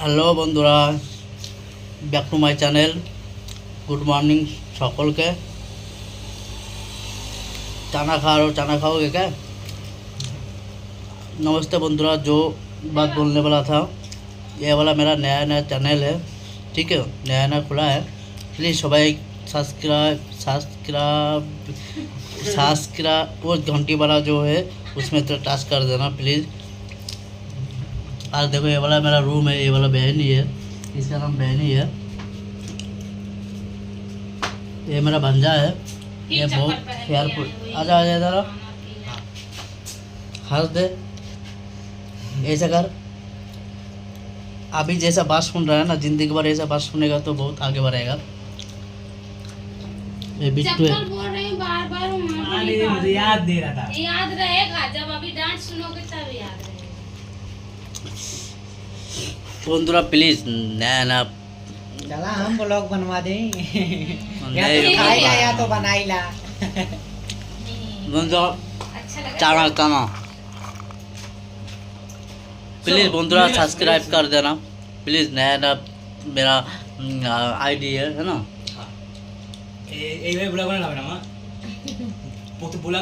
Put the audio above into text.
Hello বন্ধুরা, back to my channel. Good morning সকলকে। चाना खा रहे हो? चाना खाओगे क्या? नमस्ते बंधुरा। जो बात बोलने वाला था, ये वाला मेरा नया नया चैनल है, ठीक है, नया नया खुला है। प्लीज़ सबाई सब्सक्राइब सब्सक्राइब सब्सक्राइब वो घंटी वाला जो है उसमें तो टच कर देना प्लीज़। और देखो ये वाला मेरा रूम है, ये वाला बहनी है, इसका नाम बहनी है। ये मेरा भंजा है, ये बहुत केयरफुल। आजा आजा इधर आ। हंस दे, ऐसा कर। अभी जैसा बात सुन रहा है ना, जिंदगी भर ऐसा बात सुनेगा तो बहुत आगे बढ़ेगा। ये बिट्टू है। बोल रही हूँ बार बार, मुझे याद दे रहा था। याद रहेगा जब अभी डांट सुनोगे तब याद रहेगा। बंधुरा प्लीज नया नया चला हम ब्लॉग बनवा दें। या नहीं, तो खाइला या तो बनाइला। बंधुरा अच्छा लगा। चाना चाना प्लीज़ बंधुरा सब्सक्राइब कर देना प्लीज़। नया नया मेरा आईडी है ना। এই ব্লগ বানালাম না মা।